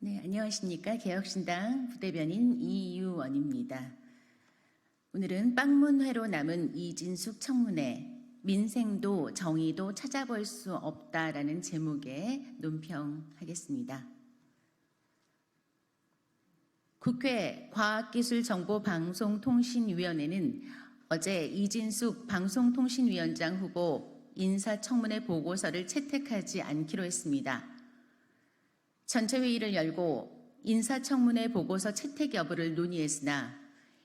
네, 안녕하십니까. 개혁신당 부대변인 이유원입니다. 오늘은 빵문회로 남은 이진숙 청문회, 민생도 정의도 찾아볼 수 없다라는 제목의 논평하겠습니다. 국회 과학기술정보방송통신위원회는 어제 이진숙 방송통신위원장 후보 인사청문회 보고서를 채택하지 않기로 했습니다. 전체 회의를 열고 인사청문회 보고서 채택 여부를 논의했으나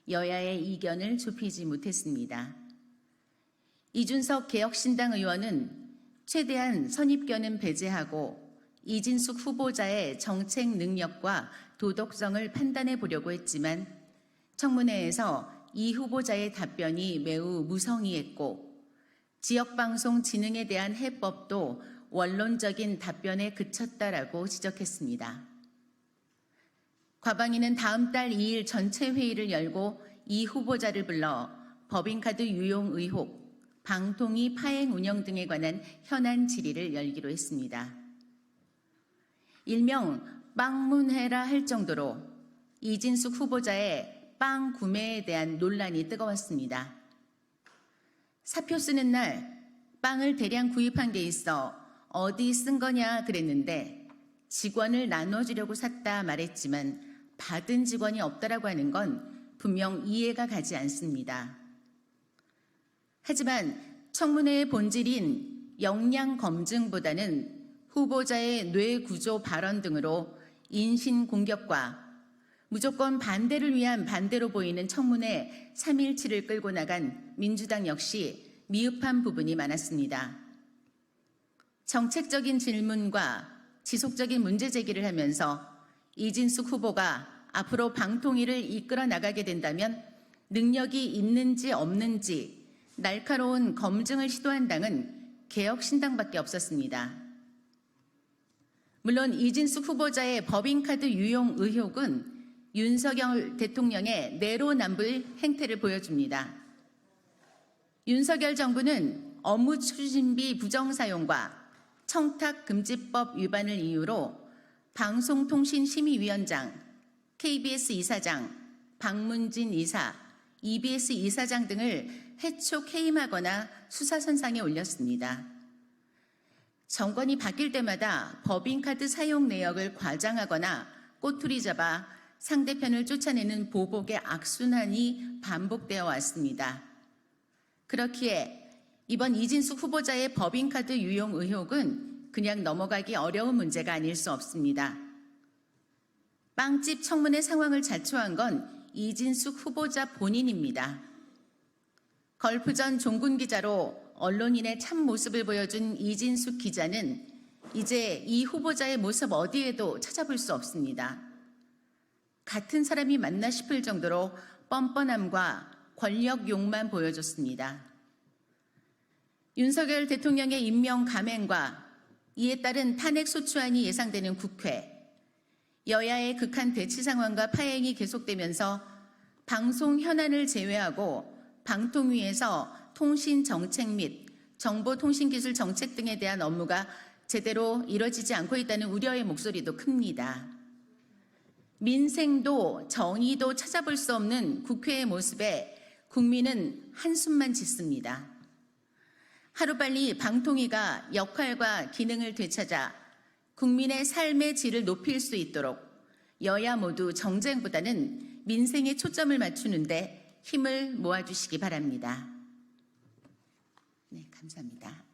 여야의 이견을 좁히지 못했습니다. 이준석 개혁신당 의원은 최대한 선입견은 배제하고 이진숙 후보자의 정책 능력과 도덕성을 판단해 보려고 했지만 청문회에서 이 후보자의 답변이 매우 무성의했고 지역방송 진흥에 대한 해법도 원론적인 답변에 그쳤다라고 지적했습니다. 과방위는 다음 달 2일 전체 회의를 열고 이 후보자를 불러 법인카드 유용 의혹, 방통위 파행 운영 등에 관한 현안 질의를 열기로 했습니다. 일명 빵문회라 할 정도로 이진숙 후보자의 빵 구매에 대한 논란이 뜨거웠습니다. 사표 쓰는 날 빵을 대량 구입한 게 있어 어디 쓴 거냐 그랬는데 직원을 나눠주려고 샀다 말했지만 받은 직원이 없다라고 하는 건 분명 이해가 가지 않습니다. 하지만 청문회의 본질인 역량 검증보다는 후보자의 뇌구조 발언 등으로 인신 공격과 무조건 반대를 위한 반대로 보이는 청문회 3일치를 끌고 나간 민주당 역시 미흡한 부분이 많았습니다. 정책적인 질문과 지속적인 문제 제기를 하면서 이진숙 후보가 앞으로 방통위를 이끌어 나가게 된다면 능력이 있는지 없는지 날카로운 검증을 시도한 당은 개혁신당밖에 없었습니다. 물론 이진숙 후보자의 법인카드 유용 의혹은 윤석열 대통령의 내로남불 행태를 보여줍니다. 윤석열 정부는 업무 추진비 부정사용과 청탁금지법 위반을 이유로 방송통신심의위원장, KBS 이사장, 박문진 이사, EBS 이사장 등을 해촉 해임하거나 수사선상에 올렸습니다. 정권이 바뀔 때마다 법인카드 사용 내역을 과장하거나 꼬투리 잡아 상대편을 쫓아내는 보복의 악순환이 반복되어 왔습니다. 그렇기에 이번 이진숙 후보자의 법인카드 유용 의혹은 그냥 넘어가기 어려운 문제가 아닐 수 없습니다. 빵집 청문회 상황을 자초한 건 이진숙 후보자 본인입니다. 걸프전 종군 기자로 언론인의 참 모습을 보여준 이진숙 기자는 이제 이 후보자의 모습 어디에도 찾아볼 수 없습니다. 같은 사람이 맞나 싶을 정도로 뻔뻔함과 권력 욕만 보여줬습니다. 윤석열 대통령의 임명 감행과 이에 따른 탄핵 소추안이 예상되는 국회, 여야의 극한 대치 상황과 파행이 계속되면서 방송 현안을 제외하고 방통위에서 통신 정책 및 정보통신기술 정책 등에 대한 업무가 제대로 이뤄지지 않고 있다는 우려의 목소리도 큽니다. 민생도 정의도 찾아볼 수 없는 국회의 모습에 국민은 한숨만 짓습니다. 하루빨리 방통위가 역할과 기능을 되찾아 국민의 삶의 질을 높일 수 있도록 여야 모두 정쟁보다는 민생에 초점을 맞추는데 힘을 모아주시기 바랍니다. 네, 감사합니다.